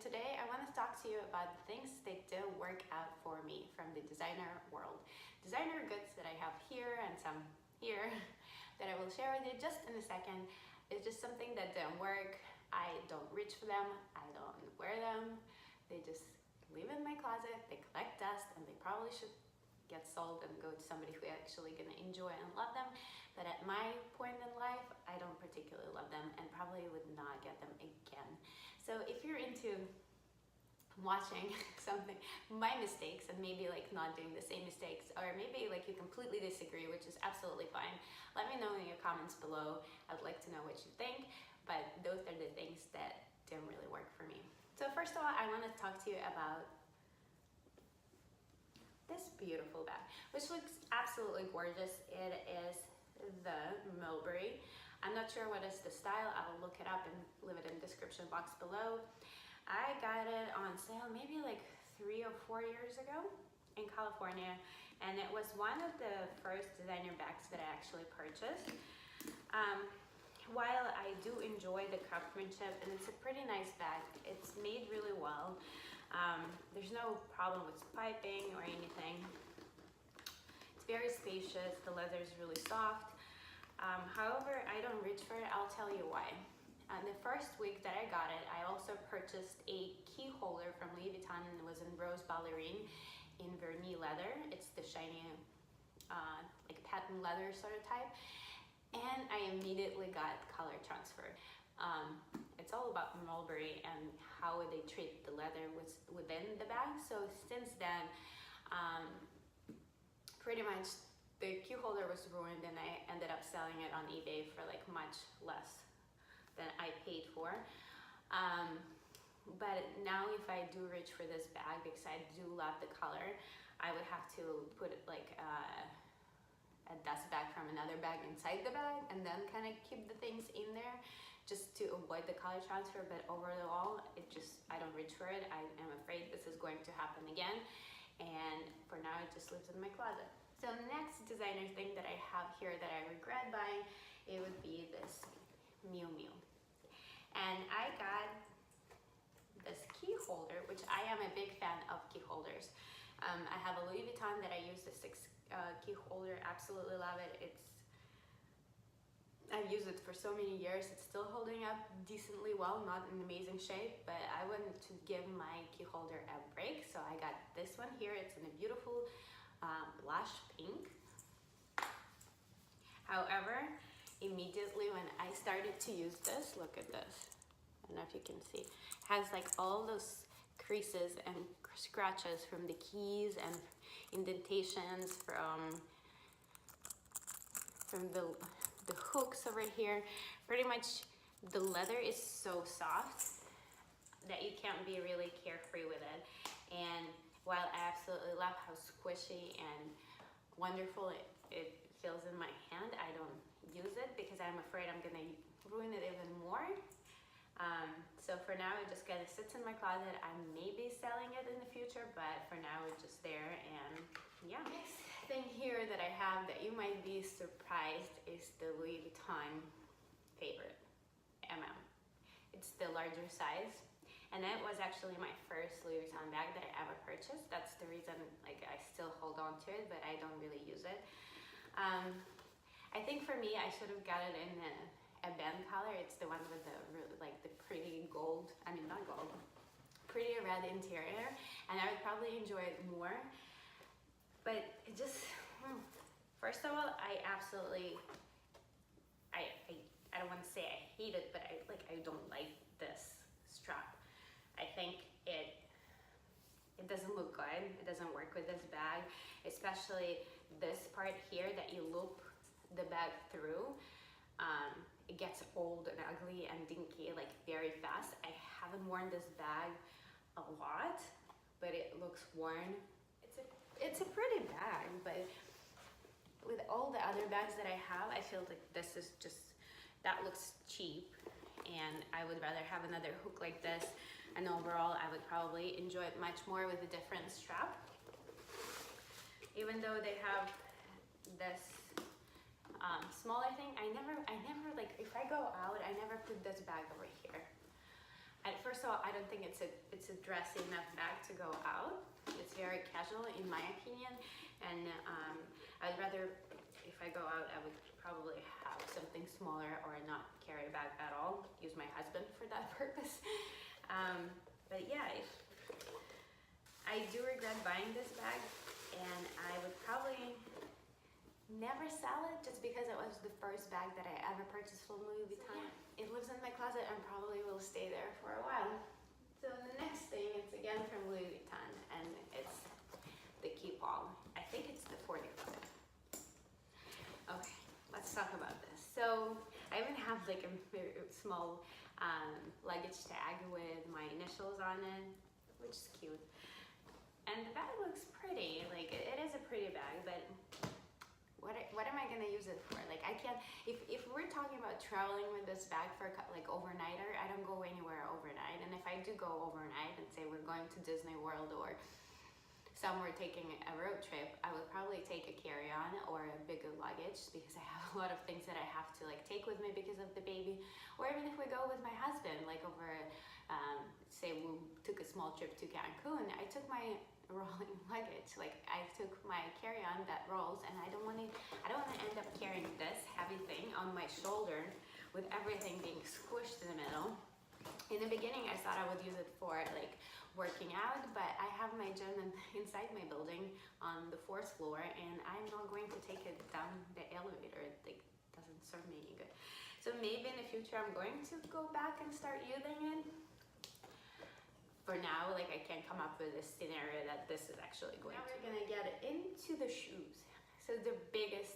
today I want to talk to you about the things that didn't work out for me from the designer world. Designer goods that I have here and some here that I will share with you just in a second. It's just something that didn't work. I don't reach for them, I don't wear them. They just live in my closet, they collect dust, and they probably should get sold and go to somebody who actually gonna enjoy and love them. But at my point in life, I don't particularly love them and probably would not get them again. So if you're into watching something, my mistakes, and maybe like not doing the same mistakes, or maybe like you completely disagree, which is absolutely fine, let me know in your comments below. I'd like to know what you think, but those are the things that didn't really work for me. So first of all, I want to talk to you about this beautiful bag, which looks absolutely gorgeous. It is the Mulberry. I'm not sure what is the style. I'll look it up and leave it in the description box below. I got it on sale maybe like 3 or 4 years ago in California, and it was one of the first designer bags that I actually purchased. While I do enjoy the craftsmanship, and it's a pretty nice bag, it's made really well. There's no problem with piping or anything. It's very spacious, the leather is really soft. However, I don't reach for it. I'll tell you why. The first week that I got it, I also purchased a key holder from Louis Vuitton, and it was in rose ballerine in vernis leather. It's the shiny, like patent leather sort of type. And I immediately got color transfer. It's all about Mulberry and how they treat the leather within the bag. So since then, pretty much the key holder was ruined, and I ended up selling it on eBay for like much less than I paid for. But now if I do reach for this bag, because I do love the color, I would have to put it like a dust bag from another bag inside the bag and then kind of keep the things in there just to avoid the color transfer. But overall, I don't reach for it. I am afraid this is going to happen again, and for now it just lives in my closet. So next designer thing that I have here that I regret buying, it would be this Miu Miu. And I got this key holder, which I am a big fan of key holders. I have a Louis Vuitton that I use, the 6 key holder, absolutely love it. I've used it for so many years. It's still holding up decently well, not in amazing shape, but I wanted to give my key holder a break. So I got this one here. It's in a beautiful blush pink. However, immediately when I started to use this, look at this. I don't know if you can see. It has like all those creases and scratches from the keys and indentations from the hooks over here. Pretty much the leather is so soft that you can't be really carefree with it. And while I absolutely love how squishy and wonderful it feels in my hand, I don't use it because I'm afraid I'm gonna ruin it even more. So for now, it just kind of sits in my closet. I may be selling it in the future, but for now it's just there. And yeah, next thing here that I have that you might be surprised is the Louis Vuitton favorite, MM. It's the larger size, and that was actually my first Louis Vuitton bag that I ever purchased. That's the reason like I still hold on to it, but I don't really use it. I think for me, I should have got it in a band color. It's the one with the pretty gold, I mean not gold, pretty red interior, and I would probably enjoy it more. But it just, first of all, I don't want to say I hate it, but I don't like this strap. I think it doesn't look good. It doesn't work with this bag, especially this part here that you loop the bag through. It gets old and ugly and dinky like very fast. I haven't worn this bag a lot, but it looks worn. It's a pretty bag, but with all the other bags that I have, I feel like this is just, that looks cheap, and I would rather have another hook like this, and overall I would probably enjoy it much more with a different strap. Even though they have this smaller thing, I never like, if I go out, I never put this bag over here. first of all, I don't think it's a dressy enough bag to go out. It's very casual in my opinion, and I'd rather, if I go out, I would probably have something smaller or not carry a bag at all. Use my husband for that purpose. But yeah, I do regret buying this bag, and I would probably never sell it just because it was the first bag that I ever purchased from Louis Vuitton. So yeah, it lives in my closet and probably will stay there for a while. So the next thing, it's again from Louis Vuitton, and it's the Keep All. I think it's the 45. Okay, let's talk about this. So I even have like a very small luggage tag with my initials on it, which is cute. And the bag looks pretty, like it is a pretty bag, but what am I gonna use it for? Like I can't, if we're talking about traveling with this bag for like overnighter, I don't go anywhere overnight. And if I do go overnight and say we're going to Disney World or somewhere taking a road trip, I would probably take a carry-on or a bigger luggage because I have a lot of things that I have to like take with me because of the baby. Or even if we go with my husband, like over, say we took a small trip to Cancun, I took my rolling luggage. Like I took my carry-on that rolls, and I don't want to end up carrying this heavy thing on my shoulder with everything being squished in the middle. In the beginning, I thought I would use it for like working out, but I have my gym inside my building on the 4th floor, and I'm not going to take it down the elevator. It like doesn't serve me any good. So maybe in the future, I'm going to go back and start using it. For now, like I can't come up with a scenario that this is actually going to. Now we're gonna get into the shoes. So the biggest,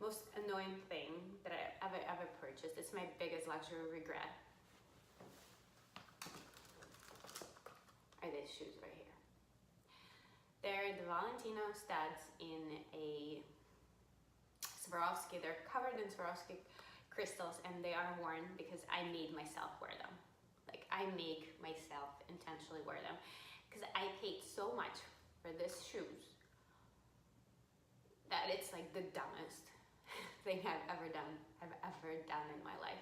most annoying thing that I ever purchased, it's my biggest luxury regret, are these shoes right here. They're the Valentino studs in a Swarovski. They're covered in Swarovski crystals, and they are worn because I made myself wear them. Like I make myself intentionally wear them because I paid so much for this shoes that it's like the dumbest thing I've ever done in my life.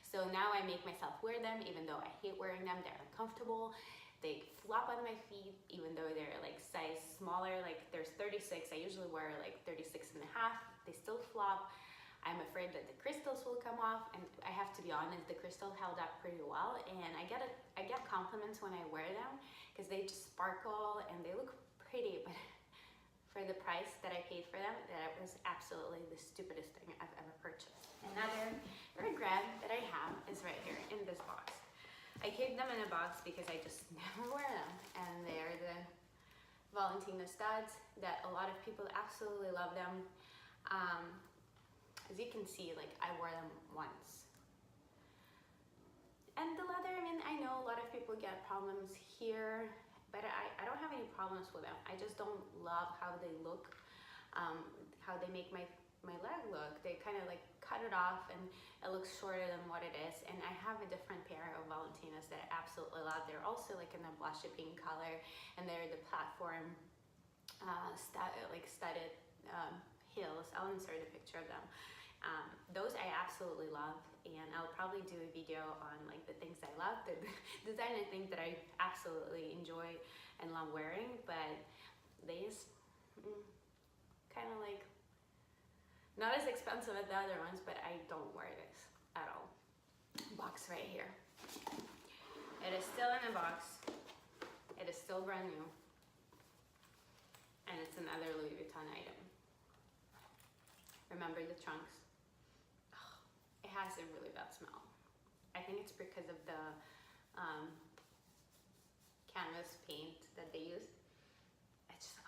So now I make myself wear them, even though I hate wearing them. They're uncomfortable. They flop on my feet, even though they're like size smaller. Like there's 36. I usually wear like 36 and a half. They still flop. I'm afraid that the crystals will come off, and I have to be honest, the crystal held up pretty well, and I get compliments when I wear them because they just sparkle and they look pretty, but for the price that I paid for them, that was absolutely the stupidest thing I've ever purchased. Another regret that I have is right here in this box. I keep them in a box because I just never wear them, and they're the Valentino studs that a lot of people absolutely love them. As you can see, like I wore them once. And the leather, I mean, I know a lot of people get problems here, but I don't have any problems with them. I just don't love how they look, how they make my leg look. They kind of like cut it off and it looks shorter than what it is. And I have a different pair of Valentinos that I absolutely love. They're also like in a blushy pink color, and they're the platform studded heels. I'll insert a picture of them. Those I absolutely love, and I'll probably do a video on like the things I love, the designer things that I absolutely enjoy and love wearing. But these kind of like not as expensive as the other ones, but I don't wear this at all. Box right here. It is still in a box. It is still brand new, and it's another Louis Vuitton item. Remember the trunks? It has a really bad smell. I think it's because of the canvas paint that they use. It's just,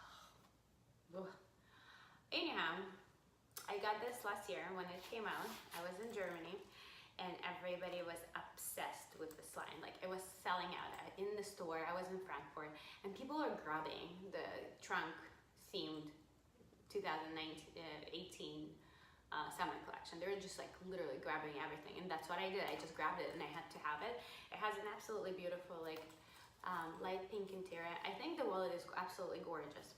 Anyhow, I got this last year when it came out. I was in Germany, and everybody was obsessed with this line. Like it was selling out in the store. I was in Frankfurt, and people are grabbing the trunk themed 2018 summer collection. They were just like literally grabbing everything, and that's what I did. I just grabbed it and I had to have it. It has an absolutely beautiful like light pink interior. I think the wallet is absolutely gorgeous.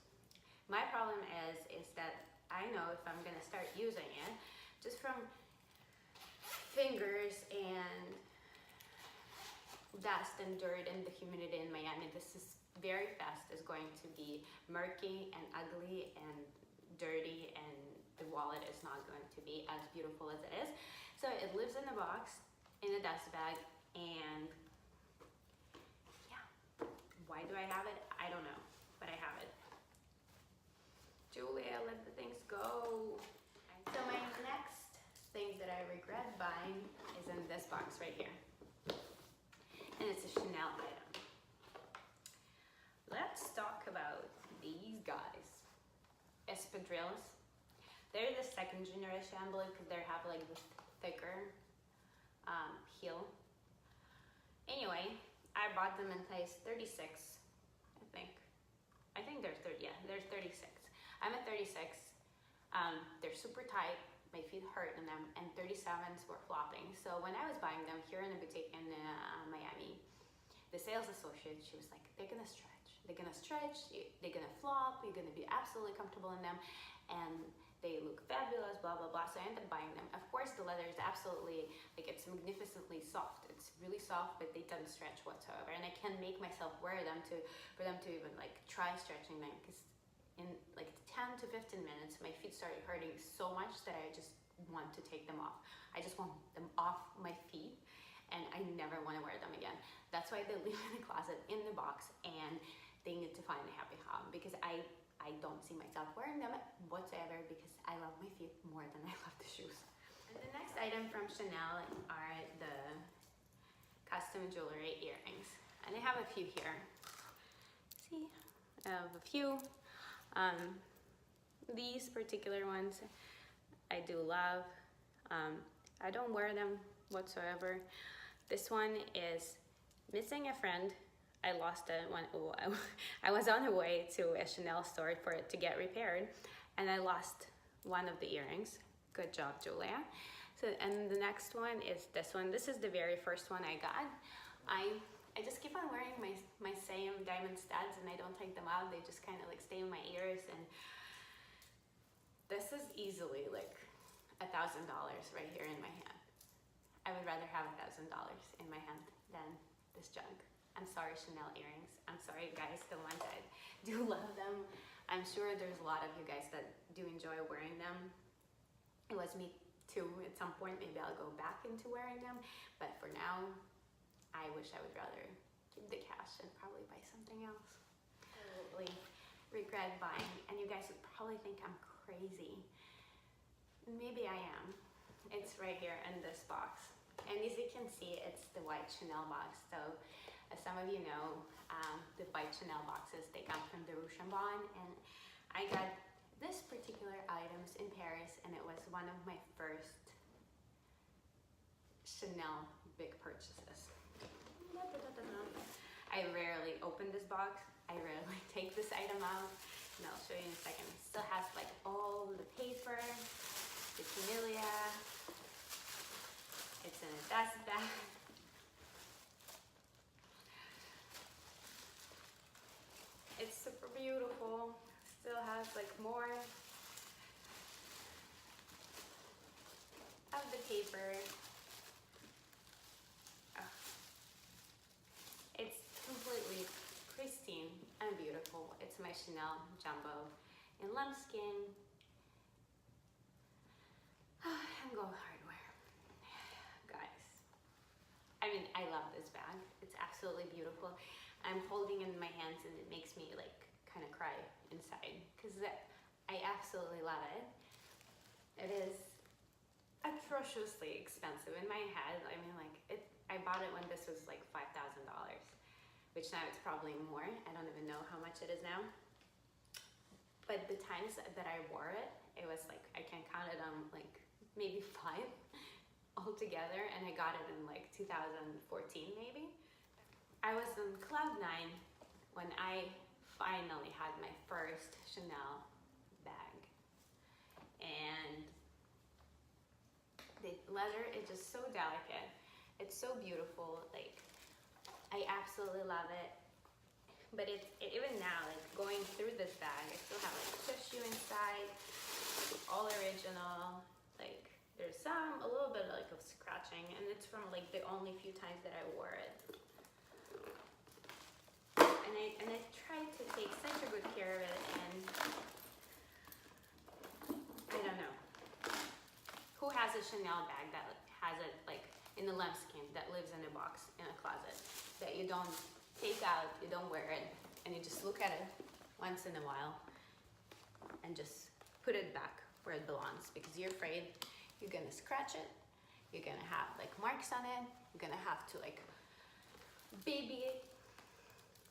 My problem is that I know if I'm gonna start using it, just from fingers and dust and dirt and the humidity in Miami, this is very fast is going to be murky and ugly and dirty, and the wallet is not going to be as beautiful as it is. So it lives in a box, in a dust bag, and yeah, why do I have it? I don't know, but I have it. Julia, let the things go. So my next thing that I regret buying is in this box right here. And it's a Chanel item. Let's talk about these guys. Espadrilles. They're the second generation, I believe, because they have like the thicker heel. Anyway, I bought them in size 36, I think. I think they're 30, yeah, they're 36. I'm a 36. They're super tight. My feet hurt in them, and 37s were flopping. So when I was buying them here in a boutique in Miami, the sales associate, she was like, they're gonna stretch. They're gonna stretch, they're gonna flop, you're gonna be absolutely comfortable in them, and they look fabulous, blah, blah, blah. So I ended up buying them. Of course, the leather is absolutely, like, it's magnificently soft. It's really soft, but they don't stretch whatsoever. And I can make myself wear them for them to even, like, try stretching them, because in like 10 to 15 minutes, my feet started hurting so much that I just want to take them off. I just want them off my feet, and I never want to wear them again. That's why they live in the closet, in the box, and they need to find a happy home, because I don't see myself wearing them whatsoever, because I love my feet more than I love the shoes. And the next item from Chanel are the custom jewelry earrings. And I have a few here. See, I have a few. These particular ones I do love. I don't wear them whatsoever. This one is missing a friend. I lost it when I was on the way to a Chanel store for it to get repaired, and I lost one of the earrings. Good job, Julia. So, and the next one is this one. This is the very first one I got. I just keep on wearing my same diamond studs, and I don't take them out. They just kind of like stay in my ears, and this is easily like $1,000 right here in my hand. I would rather have $1,000 in my hand than this junk. I'm sorry, Chanel earrings. I'm sorry, guys, the ones that do love them. I'm sure there's a lot of you guys that do enjoy wearing them. It was me too at some point. Maybe I'll go back into wearing them, but for now, I wish I would rather keep the cash and probably buy something else. Absolutely regret buying, and you guys would probably think I'm crazy. Maybe I am. It's right here in this box. And as you can see, it's the white Chanel box. So as some of you know, the white Chanel boxes, they come from the Ruchambon, and I got this particular items in Paris, and it was one of my first Chanel big purchases. I rarely open this box. I rarely take this item out, and I'll show you in a second. It still has like all the paper, the camellia. It's in a dust bag. It's super beautiful. Still has like more of the paper. It's completely pristine and beautiful. It's my Chanel Jumbo in lambskin. And gold hardware. Guys, I mean, I love this bag. It's absolutely beautiful. I'm holding it in my hands, and it makes me like kind of cry inside, because I absolutely love it. It is atrociously expensive in my head. I mean, like, I bought it when this was like $5,000, which now it's probably more. I don't even know how much it is now. But the times that I wore it, it was like, I can count it on like maybe 5 altogether, and I got it in like 2014 maybe. I was on cloud 9 when I finally had my first Chanel bag, and the leather is just so delicate. It's so beautiful. Like, I absolutely love it. But even now, like going through this bag, I still have like tissue inside, all original. Like, there's a little bit like of scratching, and it's from like the only few times that I wore it. and I try to take such a good care of it, and I don't know. Who has a Chanel bag that has it like in the lambskin that lives in a box in a closet that you don't take out, you don't wear it, and you just look at it once in a while and just put it back where it belongs because you're afraid you're gonna scratch it, you're gonna have like marks on it, you're gonna have to like baby it.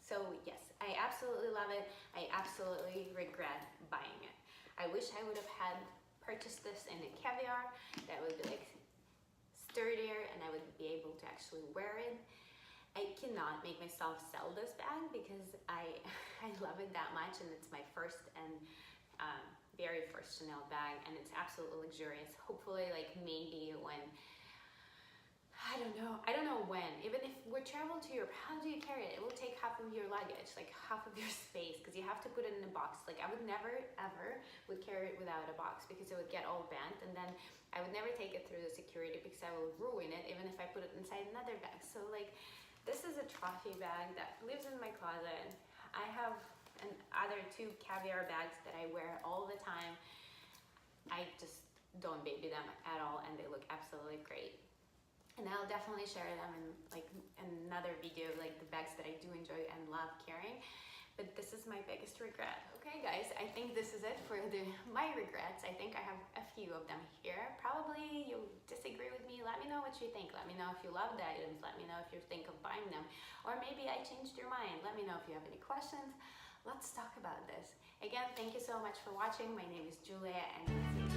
So yes, I absolutely love it. I absolutely regret buying it. I wish I would have had purchased this in a caviar that would be like sturdier and I would be able to actually wear it. I cannot make myself sell this bag because I love it that much, and it's my first and very first Chanel bag, and it's absolutely luxurious. Hopefully, like maybe when, I don't know when, even if we travel to Europe, how do you carry it? It will take half of your luggage, like half of your space, because you have to put it in a box. Like I would never ever would carry it without a box because it would get all bent, and then I would never take it through the security because I will ruin it even if I put it inside another bag. So like, this is a trophy bag that lives in my closet. I have other 2 caviar bags that I wear all the time. I just don't baby them at all, and they look absolutely great. And I'll definitely share them in like another video, like the bags that I do enjoy and love carrying. But this is my biggest regret. Okay guys, I think this is it for my regrets. I think I have a few of them here. Probably you disagree with me. Let me know what you think. Let me know if you love the items. Let me know if you think of buying them. Or maybe I changed your mind. Let me know if you have any questions. Let's talk about this. Again, thank you so much for watching. My name is Julia, and